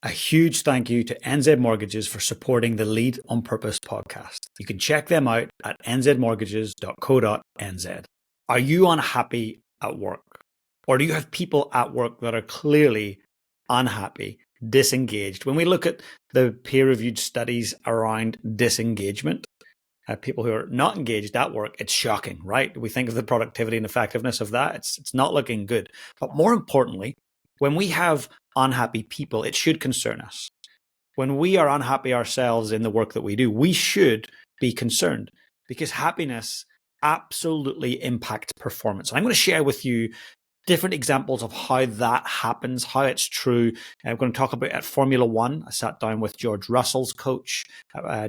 A huge thank you to NZ Mortgages for supporting the Lead on Purpose podcast. You can check them out at nzmortgages.co.nz. Are you unhappy at work? Or do you have people at work that are clearly unhappy, disengaged? When we look at the peer-reviewed studies around disengagement, people who are not engaged at work, it's shocking, right? We think of the productivity and effectiveness of that. It's not looking good. But more importantly, when we have unhappy people, it should concern us. When we are unhappy ourselves in the work that we do, we should be concerned because happiness absolutely impacts performance. And I'm going to share with you different examples of how that happens, how it's true. I'm going to talk about at Formula One. I sat down with George Russell's coach,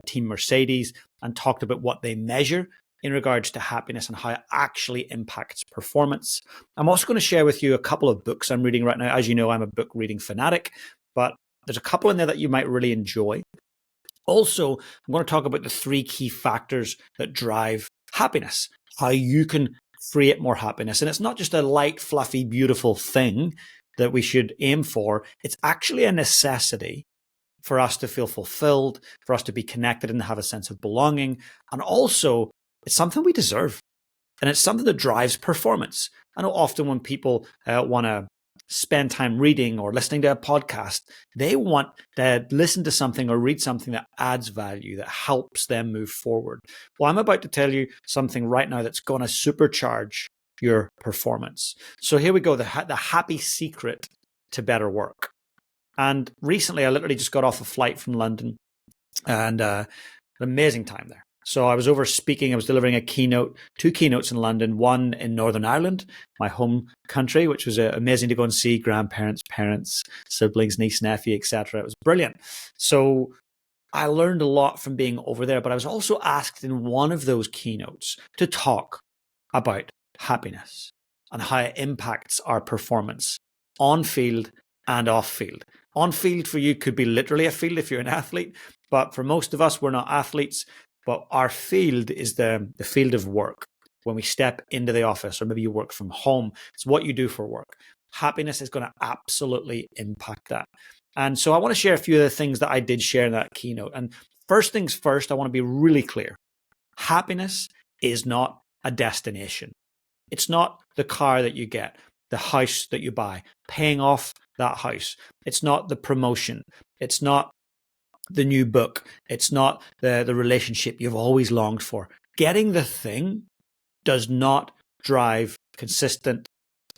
Team Mercedes, and talked about what they measure in regards to happiness and how it actually impacts performance. I'm also going to share with you a couple of books I'm reading right now. As you know, I'm a book reading fanatic, but there's a couple in there that you might really enjoy. Also, I'm going to talk about the 3 key factors that drive happiness, how you can create more happiness. And it's not just a light, fluffy, beautiful thing that we should aim for. It's actually a necessity for us to feel fulfilled, for us to be connected and have a sense of belonging. And also, it's something we deserve. And it's something that drives performance. I know often when people want to spend time reading or listening to a podcast, they want to listen to something or read something that adds value, that helps them move forward. Well, I'm about to tell you something right now that's going to supercharge your performance. So here we go, the happy secret to better work. And recently, I literally just got off a flight from London and an amazing time there. So I was over speaking, I was delivering 2 keynotes in London, one in Northern Ireland, my home country, which was amazing to go and see grandparents, parents, siblings, niece, nephew, etc. It was brilliant. So I learned a lot from being over there, but I was also asked in one of those keynotes to talk about happiness and how it impacts our performance on field and off field. On field for you could be literally a field if you're an athlete, but for most of us, we're not athletes. But our field is the field of work. When we step into the office, or maybe you work from home, it's what you do for work. Happiness is going to absolutely impact that. And so I want to share a few of the things that I did share in that keynote. And first things first, I want to be really clear. Happiness is not a destination. It's not the car that you get, the house that you buy, paying off that house. It's not the promotion. It's not the new book. It's not the relationship you've always longed for. Getting the thing does not drive consistent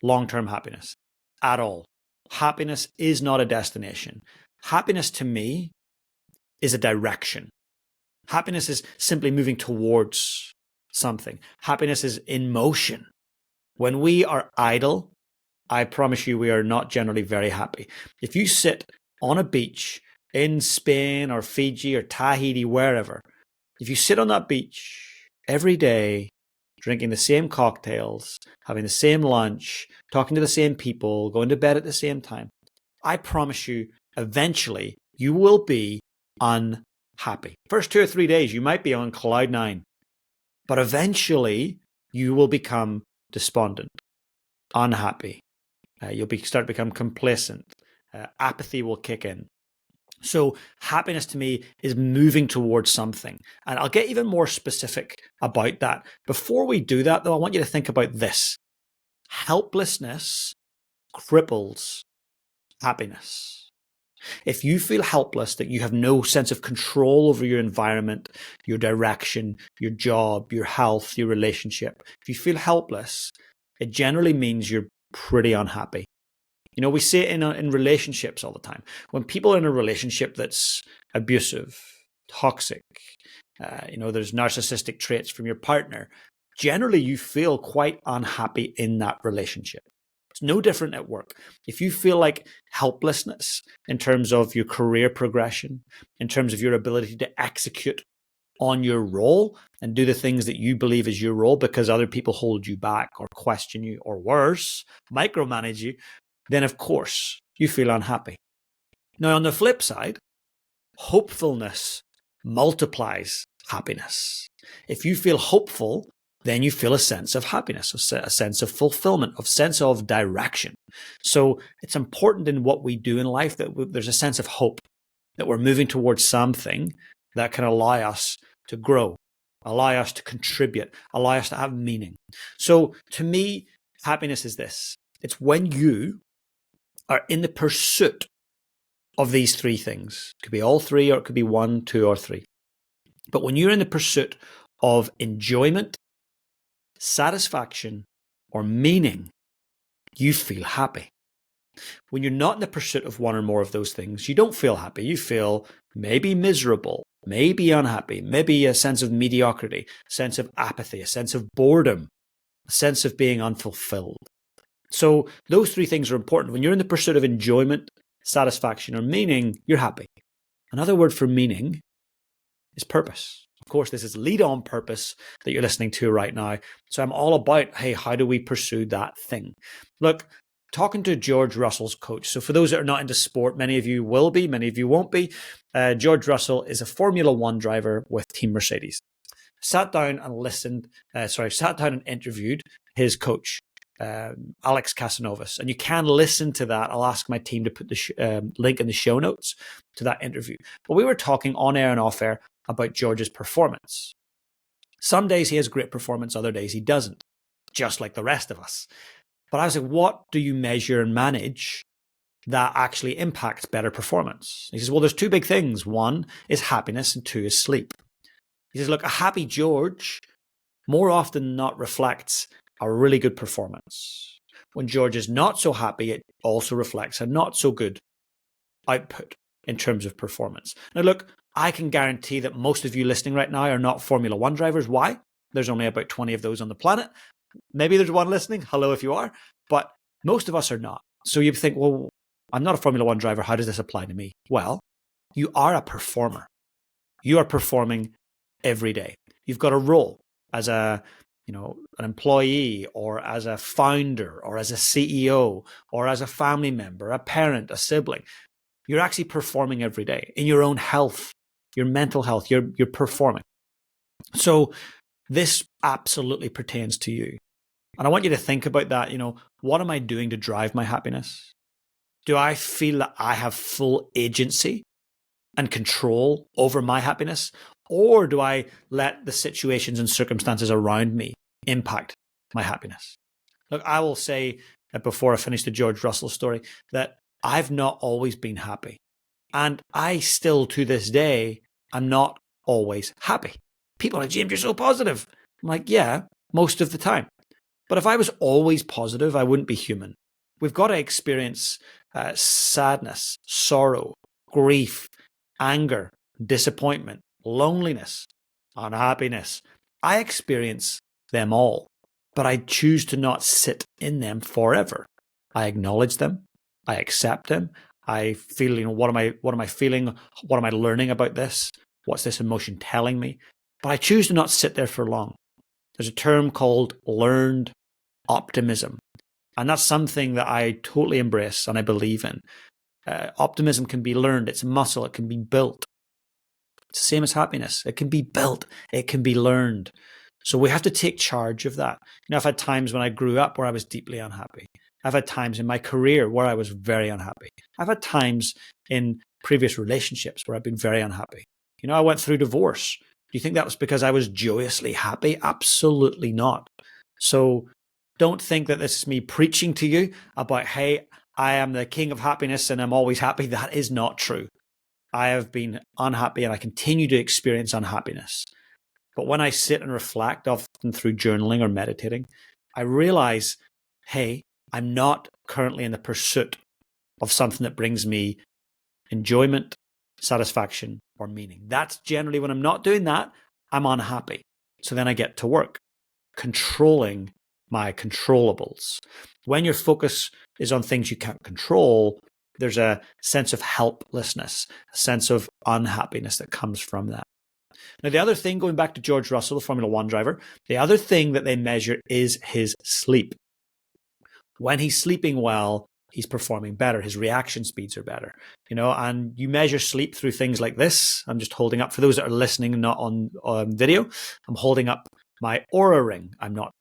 long-term happiness at all. Happiness is not a destination. Happiness to me is a direction. Happiness is simply moving towards something. Happiness is in motion. When we are idle, I promise you we are not generally very happy. If you sit on a beach in Spain or Fiji or Tahiti, wherever, if you sit on that beach every day, drinking the same cocktails, having the same lunch, talking to the same people, going to bed at the same time, I promise you, eventually you will be unhappy. First 2 or 3 days, you might be on cloud 9, but eventually you will become despondent, unhappy. You'll start to become complacent. Apathy will kick in. So happiness to me is moving towards something. And I'll get even more specific about that. Before we do that, though, I want you to think about this. Helplessness cripples happiness. If you feel helpless, that you have no sense of control over your environment, your direction, your job, your health, your relationship, if you feel helpless, it generally means you're pretty unhappy. You know, we see it in relationships all the time. When people are in a relationship that's abusive, toxic, there's narcissistic traits from your partner, generally you feel quite unhappy in that relationship. It's no different at work. If you feel like helplessness in terms of your career progression, in terms of your ability to execute on your role and do the things that you believe is your role because other people hold you back or question you or worse, micromanage you, then of course you feel unhappy. Now, on the flip side, hopefulness multiplies happiness. If you feel hopeful, then you feel a sense of happiness, a sense of fulfillment, a sense of direction. So it's important in what we do in life that there's a sense of hope, that we're moving towards something that can allow us to grow, allow us to contribute, allow us to have meaning. So to me, happiness is this. It's when you are in the pursuit of these three things. It could be all three, or it could be one, two, or three. But when you're in the pursuit of enjoyment, satisfaction, or meaning, you feel happy. When you're not in the pursuit of one or more of those things, you don't feel happy. You feel maybe miserable, maybe unhappy, maybe a sense of mediocrity, a sense of apathy, a sense of boredom, a sense of being unfulfilled. So those three things are important. When you're in the pursuit of enjoyment, satisfaction, or meaning, you're happy. Another word for meaning is purpose. Of course, this is lead on purpose that you're listening to right now. So I'm all about, hey, how do we pursue that thing? Look, talking to George Russell's coach. So for those that are not into sport, many of you will be, many of you won't be. George Russell is a Formula One driver with Team Mercedes. Sat down and interviewed his coach, Alex Casanovas. And you can listen to that. I'll ask my team to put the link in the show notes to that interview. But we were talking on air and off air about George's performance. Some days he has great performance, other days he doesn't, just like the rest of us. But I was like, what do you measure and manage that actually impacts better performance? He says, well, there's two big things. One is happiness and two is sleep. He says, look, a happy George more often than not reflects a really good performance. When George is not so happy, it also reflects a not so good output in terms of performance. Now, look, I can guarantee that most of you listening right now are not Formula One drivers. Why? There's only about 20 of those on the planet. Maybe there's one listening. Hello if you are. But most of us are not. So you think, well, I'm not a Formula One driver. How does this apply to me? Well, you are a performer. You are performing every day. You've got a role as an employee, or as a founder, or as a CEO, or as a family member, a parent, a sibling. You're actually performing every day in your own health, your mental health. You're performing. So this absolutely pertains to you. And I want you to think about that. What am I doing to drive my happiness? Do I feel that I have full agency and control over my happiness? Or do I let the situations and circumstances around me impact my happiness? Look, I will say that before I finish the George Russell story, that I've not always been happy. And I still, to this day, am not always happy. People are like, James, you're so positive. I'm like, yeah, most of the time. But if I was always positive, I wouldn't be human. We've got to experience sadness, sorrow, grief, anger, disappointment, loneliness, unhappiness. I experience them all, but I choose to not sit in them forever. I acknowledge them. I accept them. I feel, what am I feeling? What am I learning about this? What's this emotion telling me? But I choose to not sit there for long. There's a term called learned optimism. And that's something that I totally embrace and I believe in. Optimism can be learned. It's a muscle. It can be built. It's the same as happiness. It can be built. It can be learned. So we have to take charge of that. I've had times when I grew up where I was deeply unhappy. I've had times in my career where I was very unhappy. I've had times in previous relationships where I've been very unhappy. I went through divorce. Do you think that was because I was joyously happy? Absolutely not. So don't think that this is me preaching to you about, hey, I am the king of happiness and I'm always happy. That is not true. I have been unhappy and I continue to experience unhappiness. But when I sit and reflect, often through journaling or meditating, I realize, hey, I'm not currently in the pursuit of something that brings me enjoyment, satisfaction, or meaning. That's generally when I'm not doing that, I'm unhappy. So then I get to work, controlling my controllables. When your focus is on things you can't control, there's a sense of helplessness, a sense of unhappiness that comes from that. Now, the other thing, going back to George Russell, the Formula One driver, the other thing that they measure is his sleep. When he's sleeping well, he's performing better. His reaction speeds are better, and you measure sleep through things like this. I'm just holding up, for those that are listening, not on video, I'm holding up My Aura Ring. I'm not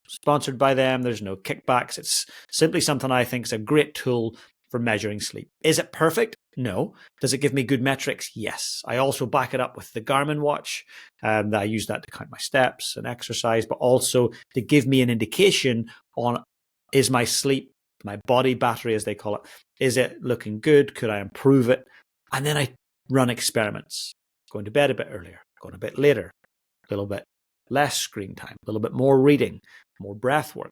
sponsored by them. There's no kickbacks. It's simply something I think is a great tool for measuring sleep. Is it perfect? No. Does it give me good metrics? Yes. I also back it up with the Garmin watch. I use that to count my steps and exercise, but also to give me an indication on, is my sleep, my body battery, as they call it, is it looking good? Could I improve it? And then I run experiments, going to bed a bit earlier, going a bit later, a little bit less screen time, a little bit more reading, more breath work,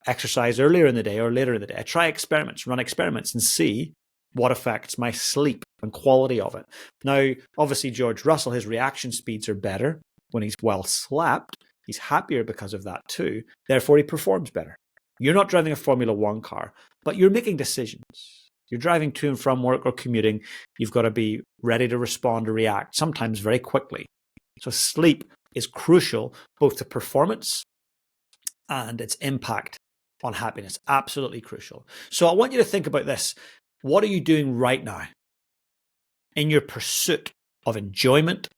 exercise earlier in the day or later in the day. I try experiments, run experiments, and see what affects my sleep and quality of it. Now, obviously, George Russell, his reaction speeds are better when he's well slept. He's happier because of that too. Therefore, he performs better. You're not driving a Formula One car, but you're making decisions. You're driving to and from work or commuting. You've got to be ready to respond or react, sometimes very quickly. So sleep is crucial, both to performance and its impact on happiness. Absolutely crucial. So I want you to think about this. What are you doing right now in your pursuit of enjoyment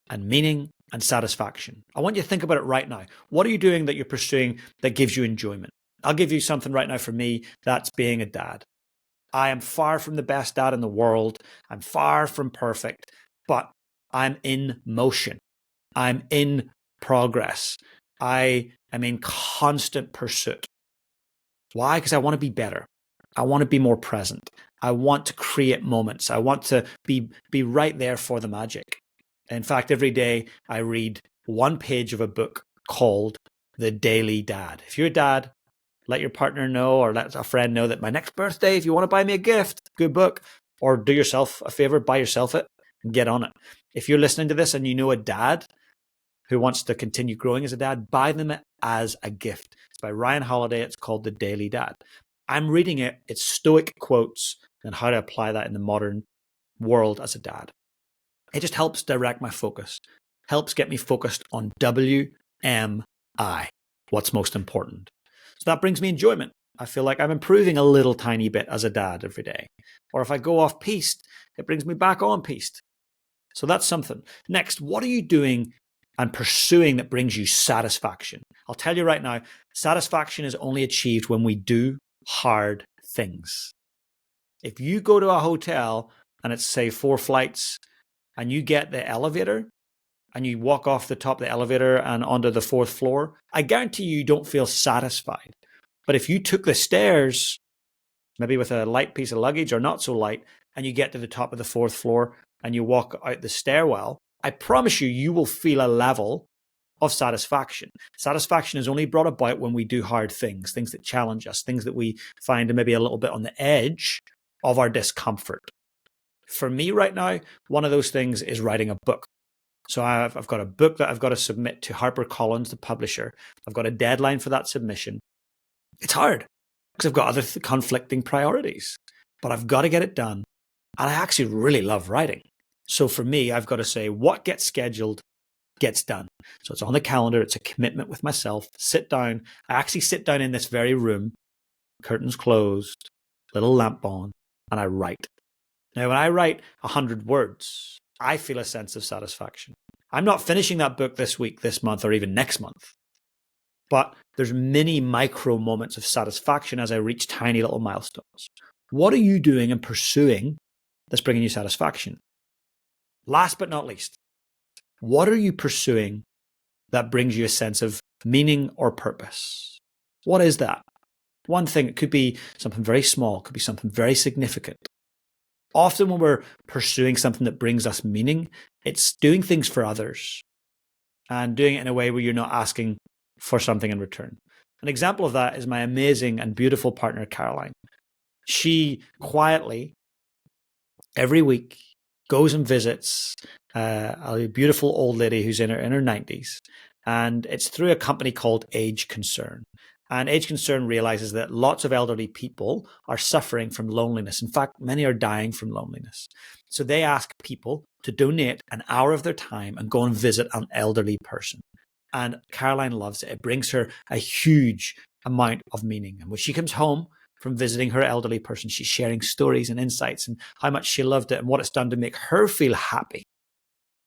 and meaning and satisfaction? I want you to think about it right now. What are you doing that you're pursuing that gives you enjoyment? I'll give you something right now for me. That's being a dad. I am far from the best dad in the world. I'm far from perfect, but I'm in motion. I'm in progress. I am in constant pursuit. Why? Because I want to be better. I want to be more present. I want to create moments. I want to be right there for the magic. In fact, every day I read one page of a book called The Daily Dad. If you're a dad, let your partner know or let a friend know that my next birthday, if you want to buy me a gift, good book, or do yourself a favor, buy yourself it and get on it. If you're listening to this and you know a dad who wants to continue growing as a dad, buy them it as a gift. It's by Ryan Holiday. It's called The Daily Dad. I'm reading it. It's stoic quotes and how to apply that in the modern world as a dad. It just helps direct my focus, helps get me focused on WMI, what's most important. So that brings me enjoyment. I feel like I'm improving a little tiny bit as a dad every day. Or if I go off piste, it brings me back on piste. So that's something. Next, what are you doing and pursuing that brings you satisfaction? I'll tell you right now, satisfaction is only achieved when we do hard things. If you go to a hotel and it's, say, 4 flights and you get the elevator and you walk off the top of the elevator and onto the 4th floor, I guarantee you don't feel satisfied. But if you took the stairs, maybe with a light piece of luggage or not so light, and you get to the top of the 4th floor and you walk out the stairwell, I promise you, you will feel a level of satisfaction. Satisfaction is only brought about when we do hard things, things that challenge us, things that we find maybe a little bit on the edge of our discomfort. For me right now, one of those things is writing a book. So I've got a book that I've got to submit to HarperCollins, the publisher. I've got a deadline for that submission. It's hard because I've got other conflicting priorities, but I've got to get it done. And I actually really love writing. So for me, I've got to say what gets scheduled gets done. So it's on the calendar. It's a commitment with myself. Sit down. I actually sit down in this very room, curtains closed, little lamp on, and I write. Now, when I write 100 words, I feel a sense of satisfaction. I'm not finishing that book this week, this month, or even next month. But there's many micro moments of satisfaction as I reach tiny little milestones. What are you doing and pursuing that's bringing you satisfaction? Last but not least, what are you pursuing that brings you a sense of meaning or purpose? What is that? One thing, it could be something very small, it could be something very significant. Often when we're pursuing something that brings us meaning, it's doing things for others and doing it in a way where you're not asking for something in return. An example of that is my amazing and beautiful partner, Caroline. She quietly, every week, goes and visits a beautiful old lady who's in her 90s. And it's through a company called Age Concern. And Age Concern realizes that lots of elderly people are suffering from loneliness. In fact, many are dying from loneliness. So they ask people to donate an hour of their time and go and visit an elderly person. And Caroline loves it. It brings her a huge amount of meaning. And when she comes home from visiting her elderly person, she's sharing stories and insights and how much she loved it and what it's done to make her feel happy.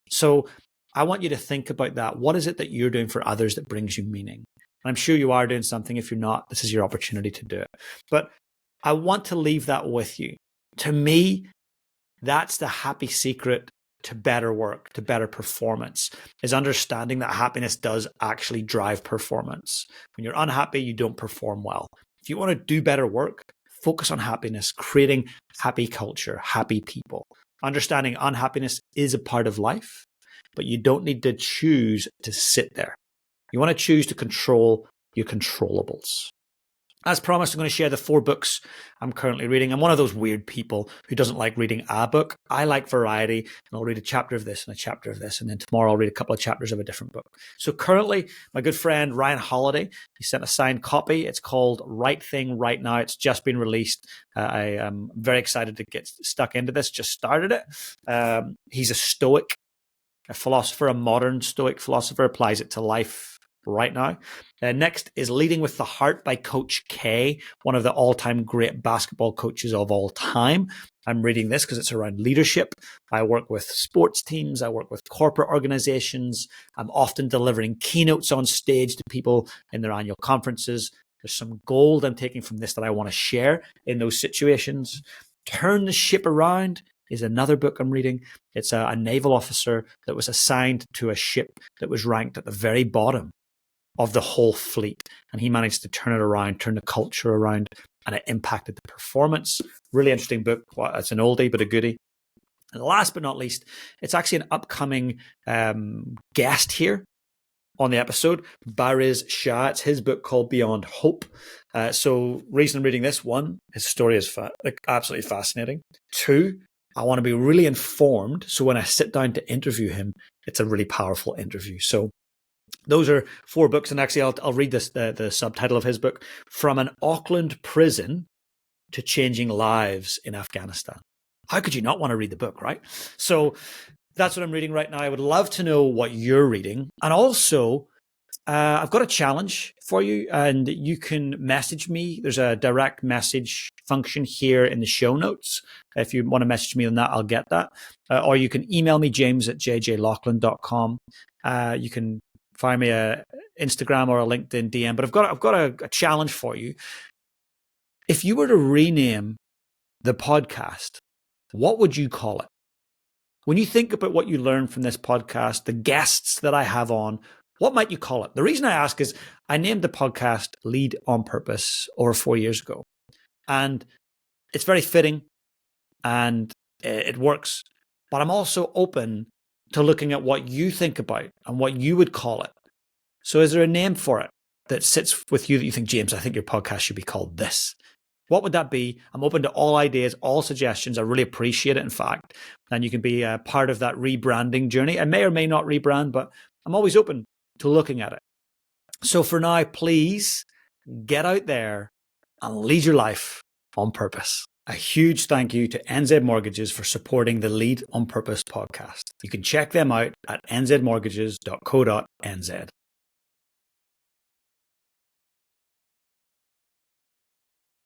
So I want you to think about that. What is it that you're doing for others that brings you meaning? And I'm sure you are doing something. If you're not, this is your opportunity to do it. But I want to leave that with you. To me, that's the happy secret to better work, to better performance, is understanding that happiness does actually drive performance. When you're unhappy, you don't perform well. If you want to do better work, focus on happiness, creating happy culture, happy people. Understanding unhappiness is a part of life, but you don't need to choose to sit there. You want to choose to control your controllables. As promised, I'm going to share the 4 books I'm currently reading. I'm one of those weird people who doesn't like reading a book. I like variety, and I'll read a chapter of this and a chapter of this, and then tomorrow I'll read a couple of chapters of a different book. So currently, my good friend Ryan Holiday, he sent a signed copy. It's called Right Thing Right Now. It's just been released. I am very excited to get stuck into this. Just started it. He's a Stoic, a philosopher, a modern Stoic philosopher, applies it to life right now. Next is Leading with the Heart by Coach K, one of the all-time great basketball coaches of all time. I'm reading this because it's around leadership. I work with sports teams. I work with corporate organizations. I'm often delivering keynotes on stage to people in their annual conferences. There's some gold I'm taking from this that I want to share in those situations. Turn the Ship Around is another book I'm reading. It's a naval officer that was assigned to a ship that was ranked at the very bottom of the whole fleet. And he managed to turn it around, turn the culture around, and it impacted the performance. Really interesting book. Well, it's an oldie, but a goodie. And last but not least, it's actually an upcoming guest here on the episode, Bariz Shah. It's his book called Beyond Hope. So reason I'm reading this, 1, his story is absolutely fascinating. 2, I want to be really informed. So when I sit down to interview him, it's a really powerful interview. So those are 4 books, and actually I'll read this, the subtitle of his book, From an Auckland Prison to Changing Lives in Afghanistan. How could you not want to read the book, right? So that's what I'm reading right now. I would love to know what you're reading. And also, I've got a challenge for you, and you can message me. There's a direct message function here in the show notes. If you want to message me on that, I'll get that. Or you can email me, james@jjlaughlin.com. You can find me a Instagram or a LinkedIn DM. But I've got a challenge for you. If you were to rename the podcast, what would you call it? When you think about what you learned from this podcast, the guests that I have on, what might you call it? The reason I ask is I named the podcast Lead on Purpose over 4 years ago. And it's very fitting and it works. But I'm also open to looking at what you think about and what you would call it. So is there a name for it that sits with you that you think, James, I think your podcast should be called this? What would that be? I'm open to all ideas, all suggestions. I really appreciate it, in fact. And you can be a part of that rebranding journey. I may or may not rebrand, but I'm always open to looking at it. So for now, please get out there and lead your life on purpose. A huge thank you to NZ Mortgages for supporting the Lead on Purpose podcast. You can check them out at nzmortgages.co.nz.